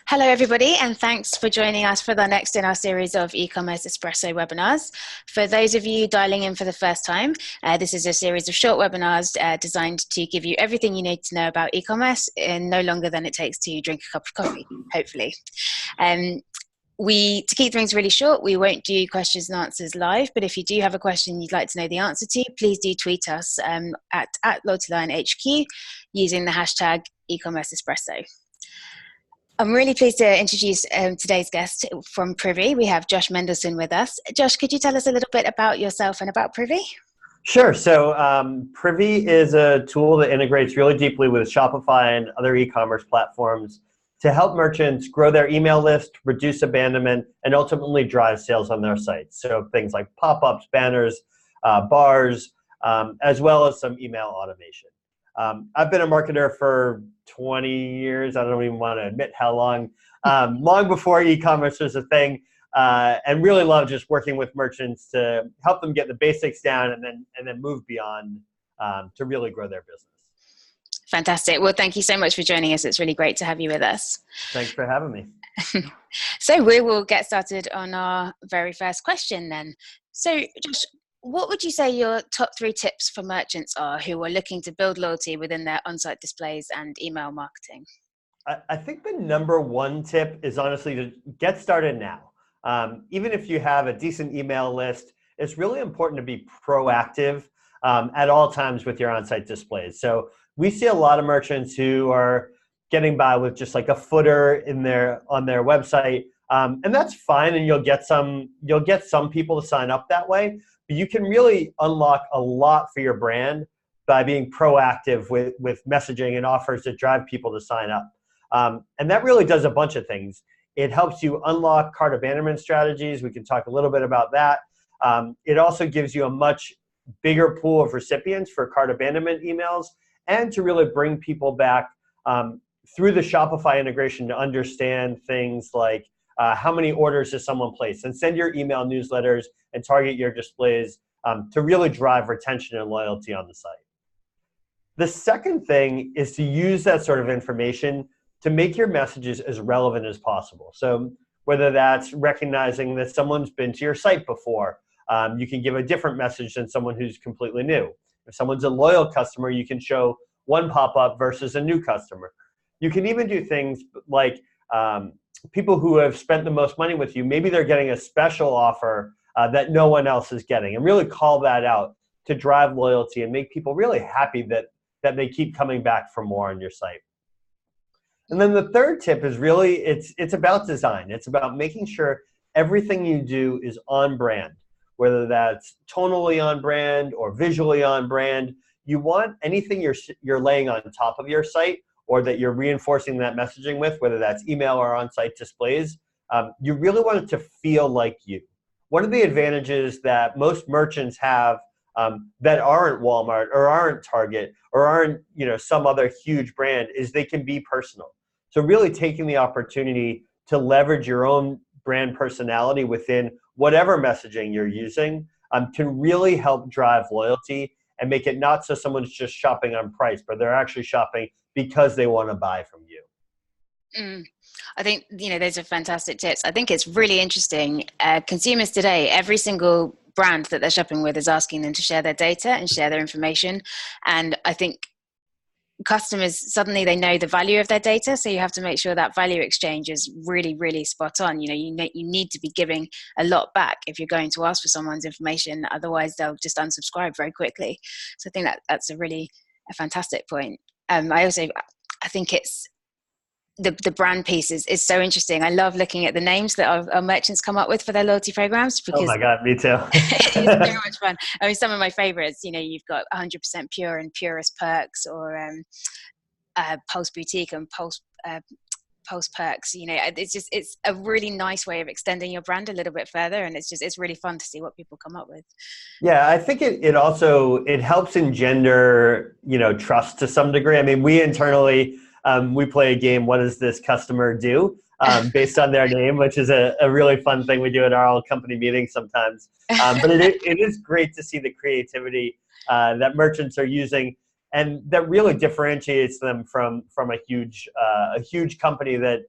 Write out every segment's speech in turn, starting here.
Hello, everybody, and thanks for joining us for the next in our series of e-commerce Espresso webinars. For those of you dialing in for the first time, this is a series of short webinars designed to give you everything you need to know about e-commerce in no longer than it takes to drink a cup of coffee, hopefully. To keep things really short, we won't do questions and answers live, but if you do have a question you'd like to know the answer to, please do tweet us at LoyaltyLion HQ using the hashtag Ecommerce Espresso. I'm really pleased to introduce today's guest from Privy. We have Josh Mendelson with us. Josh, could you tell us a little bit about yourself and about Privy? Sure. So Privy is a tool that integrates really deeply with Shopify and other e-commerce platforms to help merchants grow their email list, reduce abandonment, and ultimately drive sales on their sites. So things like pop-ups, banners, bars, as well as some email automation. I've been a marketer for 20 years. I don't even want to admit how long. Long before e-commerce was a thing, and really love just working with merchants to help them get the basics down and then move beyond to really grow their business. Fantastic. Well, thank you so much for joining us. It's really great to have you with us. Thanks for having me. So we will get started on our very first question then. So Josh, what would you say your top 3 tips for merchants are who are looking to build loyalty within their on-site displays and email marketing? I think the #1 tip is honestly to get started now. Even if you have a decent email list, it's really important to be proactive at all times with your on-site displays. So we see a lot of merchants who are getting by with just like a footer on their website, and that's fine, and you'll get some people to sign up that way. But you can really unlock a lot for your brand by being proactive with messaging and offers that drive people to sign up. And that really does a bunch of things. It helps you unlock cart abandonment strategies. We can talk a little bit about that. It also gives you a much bigger pool of recipients for cart abandonment emails, and to really bring people back through the Shopify integration to understand things like how many orders has someone placed, and send your email newsletters and target your displays to really drive retention and loyalty on the site. The second thing is to use that sort of information to make your messages as relevant as possible. So whether that's recognizing that someone's been to your site before, you can give a different message than someone who's completely new. If someone's a loyal customer, you can show one pop-up versus a new customer. You can even do things like people who have spent the most money with you, maybe they're getting a special offer that no one else is getting, and really call that out to drive loyalty and make people really happy that they keep coming back for more on your site. And then the third tip is really, it's about design. It's about making sure everything you do is on brand, whether that's tonally on brand or visually on brand. You want anything you're laying on top of your site or that you're reinforcing that messaging with, whether that's email or on-site displays, you really want it to feel like you. One of the advantages that most merchants have that aren't Walmart or aren't Target or aren't some other huge brand is they can be personal. So really taking the opportunity to leverage your own brand personality within whatever messaging you're using can really help drive loyalty and make it not so someone's just shopping on price, but they're actually shopping because they want to buy from you. I think, those are fantastic tips. I think it's really interesting. Consumers today, every single brand that they're shopping with is asking them to share their data and share their information. And I think customers, suddenly they know the value of their data. So you have to make sure that value exchange is really, really spot on. You need to be giving a lot back if you're going to ask for someone's information. Otherwise, they'll just unsubscribe very quickly. So I think that's a fantastic point. I think it's the brand piece is so interesting. I love looking at the names that our merchants come up with for their loyalty programs because oh my God, me too. It's very much fun. I mean, some of my favorites, you've got 100% Pure and Purist Perks, or Pulse Boutique and Pulse Perks. It's a really nice way of extending your brand a little bit further, and it's really fun to see what people come up with. Yeah, I think it also helps engender trust to some degree. I mean, we internally we play a game, what does this customer do, based on their name, which is a really fun thing we do at our all company meetings sometimes. But it is great to see the creativity that merchants are using, and that really differentiates them from a huge company that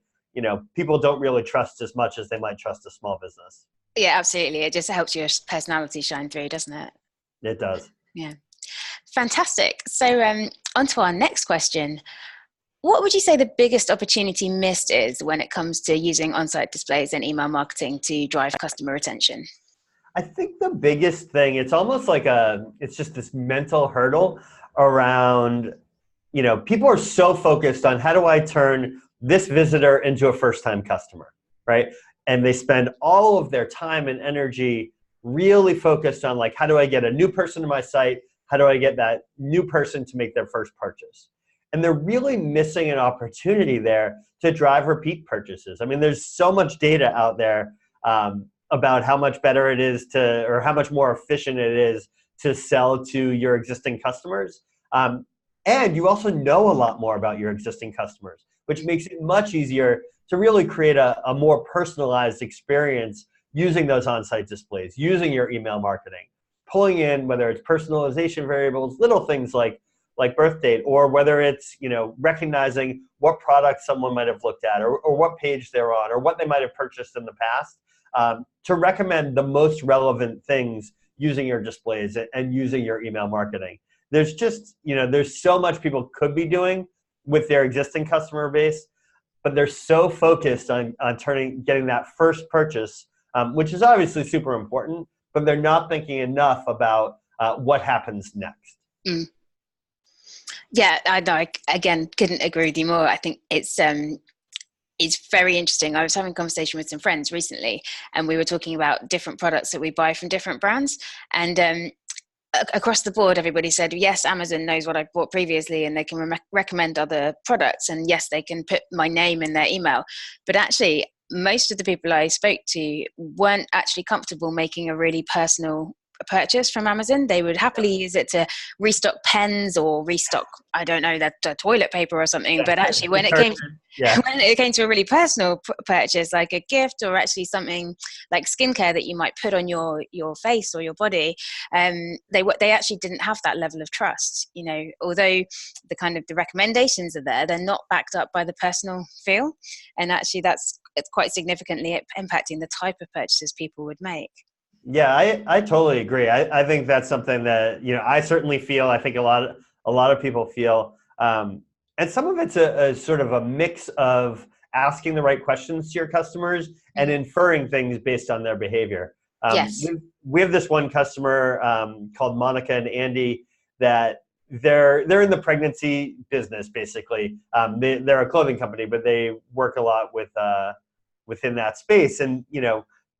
people don't really trust as much as they might trust a small business. Yeah, absolutely. It just helps your personality shine through, doesn't it? It does. Yeah. Fantastic. So on to our next question. What would you say the biggest opportunity missed is when it comes to using on-site displays and email marketing to drive customer retention? I think the biggest thing, it's almost like it's just this mental hurdle around, people are so focused on how do I turn this visitor into a first-time customer, right? And they spend all of their time and energy really focused on like, how do I get a new person to my site? How do I get that new person to make their first purchase? And they're really missing an opportunity there to drive repeat purchases. I mean, there's so much data out there about how much better it is or how much more efficient it is to sell to your existing customers. And you also know a lot more about your existing customers, which makes it much easier to really create a more personalized experience using those on-site displays, using your email marketing, pulling in whether it's personalization variables, little things like birth date, or whether it's recognizing what product someone might have looked at, or what page they're on, or what they might have purchased in the past, to recommend the most relevant things using your displays and using your email marketing. There's just, there's so much people could be doing with their existing customer base, but they're so focused on getting that first purchase, which is obviously super important, but they're not thinking enough about what happens next. Mm. Yeah, I again couldn't agree with you more. I think it's very interesting. I was having a conversation with some friends recently, and we were talking about different products that we buy from different brands. And across the board, everybody said, yes, Amazon knows what I've bought previously, and they can recommend other products. And yes, they can put my name in their email. But actually, most of the people I spoke to weren't actually comfortable making a really personal purchase from Amazon. They would happily use it to restock pens or restock, I don't know, that toilet paper or something. But actually, when it came to a really personal purchase, like a gift or actually something like skincare that you might put on your face or your body, they actually didn't have that level of trust. Although the recommendations are there, they're not backed up by the personal feel, and actually it's quite significantly impacting the type of purchases people would make. Yeah, I totally agree. I think that's something that, I certainly feel, I think a lot of people feel. And some of it's a sort of a mix of asking the right questions to your customers and inferring things based on their behavior. Yes. We have this one customer called Monica and Andy that they're in the pregnancy business, basically. They're a clothing company, but they work a lot within that space. And,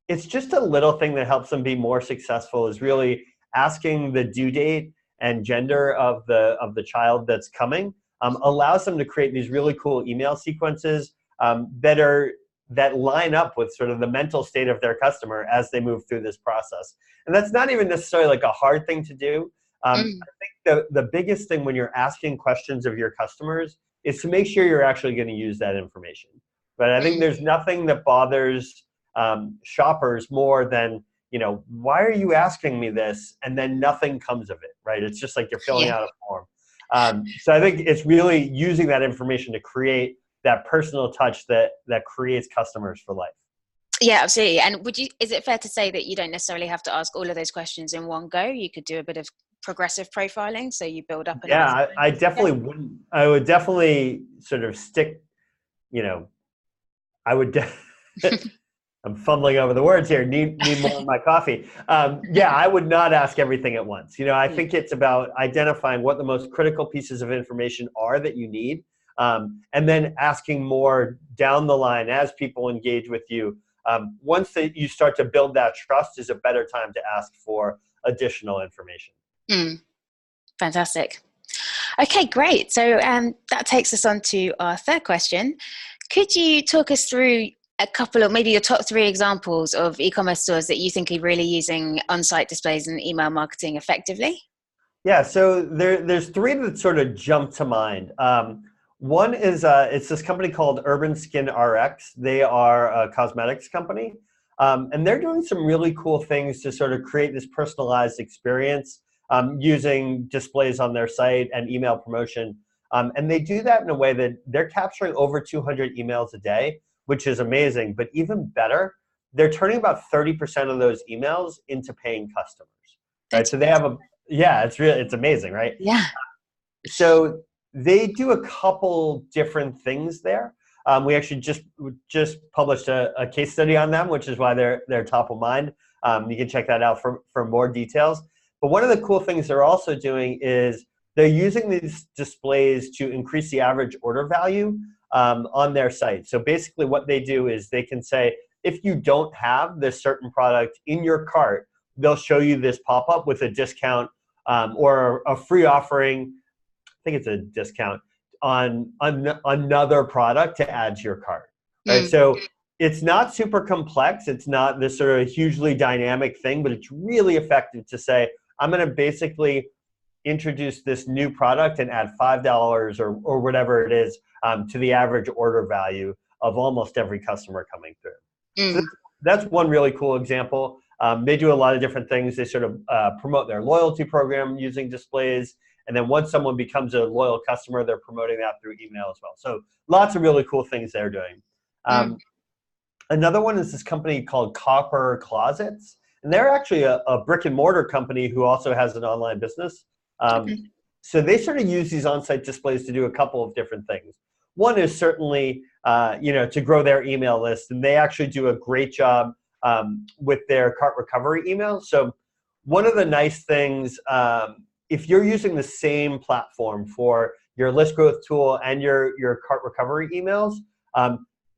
it's just a little thing that helps them be more successful, is really asking the due date and gender of the child that's coming. Allows them to create these really cool email sequences that line up with sort of the mental state of their customer as they move through this process. And that's not even necessarily like a hard thing to do. I think the biggest thing when you're asking questions of your customers is to make sure you're actually going to use that information. But I think there's nothing that bothers shoppers more than, why are you asking me this? And then nothing comes of it, right? It's just like you're filling out a form. So I think it's really using that information to create that personal touch that creates customers for life. Yeah, absolutely. And is it fair to say that you don't necessarily have to ask all of those questions in one go? You could do a bit of progressive profiling, so you build up. I definitely wouldn't. I would definitely sort of stick, I would I'm fumbling over the words here. Need more of my coffee. I would not ask everything at once. I think it's about identifying what the most critical pieces of information are that you need, and then asking more down the line as people engage with you. Once you start to build that trust, is a better time to ask for additional information. Fantastic. Okay, great. So that takes us on to our third question. Could you talk us through a couple of maybe your top 3 examples of e-commerce stores that you think are really using on-site displays and email marketing effectively? Yeah, so there's 3 that sort of jump to mind. One is it's this company called Urban Skin RX. They are a cosmetics company, and they're doing some really cool things to sort of create this personalized experience using displays on their site and email promotion. And they do that in a way that they're capturing over 200 emails a day, which is amazing. But even better, they're turning about 30% of those emails into paying customers, right? That's So they have it's amazing, right? yeah. So they do a couple different things there. We actually just published a case study on them, which is why they're top of mind. You can check that out for more details. But one of the cool things they're also doing is they're using these displays to increase the average order value on their site. So basically what they do is they can say, if you don't have this certain product in your cart, they'll show you this pop-up with a discount or a free offering. I think it's a discount on another product to add to your cart, right? So it's not super complex. It's not this sort of hugely dynamic thing, but it's really effective to say, I'm going to basically introduce this new product and add $5 or whatever it is to the average order value of almost every customer coming through. So that's one really cool example. They do a lot of different things. They sort of promote their loyalty program using displays. And then once someone becomes a loyal customer, they're promoting that through email as well. So lots of really cool things they're doing. Another one is this company called Copper Closets. And they're actually a brick and mortar company who also has an online business. So they sort of use these on-site displays to do a couple of different things. One is certainly, to grow their email list. And they actually do a great job with their cart recovery emails. So one of the nice things, if you're using the same platform for your list growth tool and your cart recovery emails,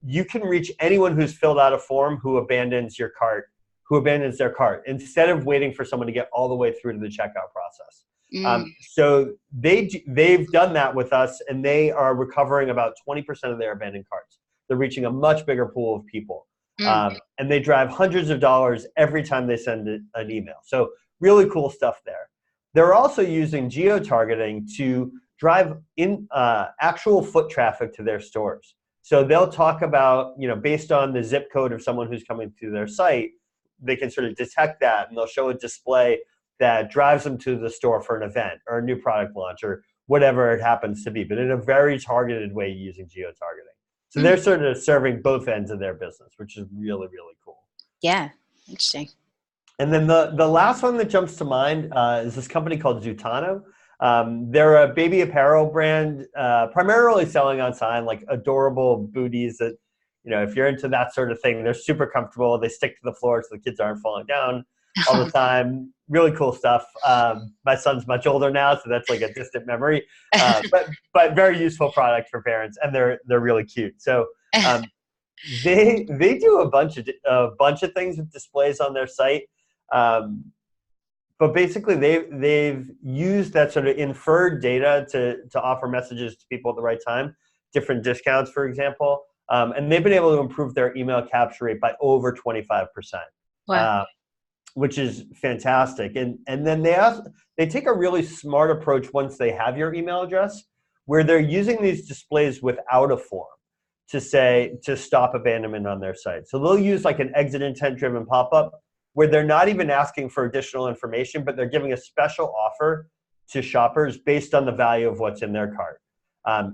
you can reach anyone who's filled out a form who abandons their cart, instead of waiting for someone to get all the way through to the checkout process. So they've done that with us, and they are recovering about 20% of their abandoned carts. They're reaching a much bigger pool of people. And they drive hundreds of dollars every time they send an email. So really cool stuff there. They're also using geo-targeting to drive in actual foot traffic to their stores. So they'll talk about, based on the zip code of someone who's coming to their site, they can sort of detect that, and they'll show a display that drives them to the store for an event or a new product launch or whatever it happens to be, but in a very targeted way using geo-targeting. So they're sort of serving both ends of their business, which is really, really cool. Yeah, interesting. And then the last one that jumps to mind is this company called Zutano. They're a baby apparel brand, primarily selling on sign, like adorable booties that, if you're into that sort of thing, they're super comfortable. They stick to the floor so the kids aren't falling down all the time. Really cool stuff. My son's much older now, so that's like a distant memory, but very useful product for parents, and they're really cute. So they do a bunch of things with displays on their site. But basically, they've used that sort of inferred data to offer messages to people at the right time, different discounts, for example, and they've been able to improve their email capture rate by over 25%, which is fantastic. And then they take a really smart approach once they have your email address, where they're using these displays without a form to stop abandonment on their site. So they'll use like an exit intent driven pop-up, where they're not even asking for additional information, but they're giving a special offer to shoppers based on the value of what's in their cart.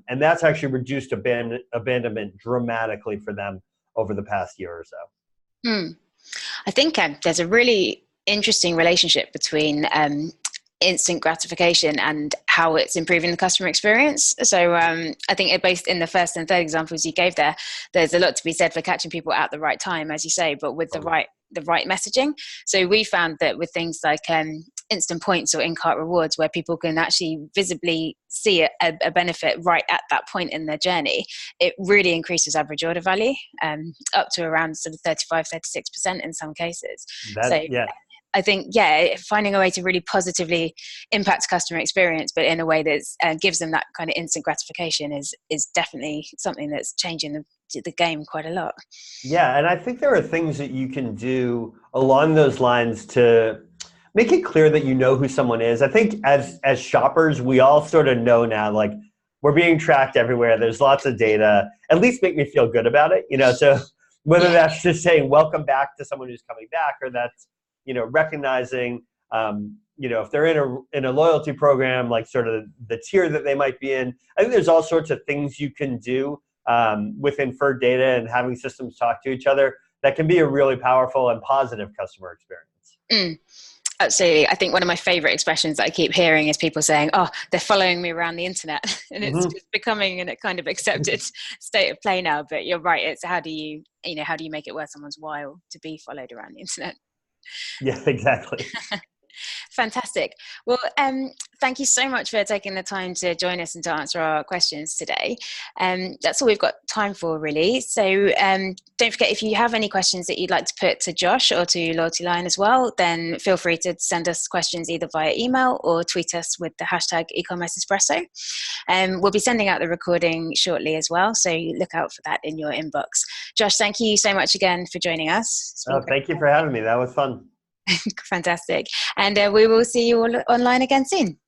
And that's actually reduced abandonment dramatically for them over the past year or so. I think there's a really interesting relationship between instant gratification and how it's improving the customer experience. So I think both in the first and third examples you gave there's a lot to be said for catching people at the right time, as you say, but with the right messaging. So we found that with things like instant points or in-cart rewards, where people can actually visibly see a benefit right at that point in their journey, it really increases average order value up to around sort of 35-36% in some cases. I think, finding a way to really positively impact customer experience, but in a way that gives them that kind of instant gratification is definitely something that's changing the game quite a lot. Yeah, and I think there are things that you can do along those lines to make it clear that you know who someone is. I think as shoppers, we all sort of know now, like, we're being tracked everywhere. There's lots of data. At least make me feel good about it, So whether that's just saying welcome back to someone who's coming back, or that's recognizing, if they're in a loyalty program, like sort of the tier that they might be in. I think there's all sorts of things you can do with inferred data and having systems talk to each other, that can be a really powerful and positive customer experience. Absolutely. I think one of my favorite expressions that I keep hearing is people saying, oh, they're following me around the internet. And it's just becoming a kind of accepted state of play now. But you're right. It's how do you make it worth someone's while to be followed around the internet? Yeah, exactly. Fantastic. Well, thank you so much for taking the time to join us and to answer our questions today. That's all we've got time for, really. So don't forget, if you have any questions that you'd like to put to Josh or to LoyaltyLion as well, then feel free to send us questions either via email or tweet us with the hashtag Ecommerce Espresso. We'll be sending out the recording shortly as well, so look out for that in your inbox. Josh, thank you so much again for joining us. Thank you for having me. That was fun. Fantastic. And we will see you all online again soon.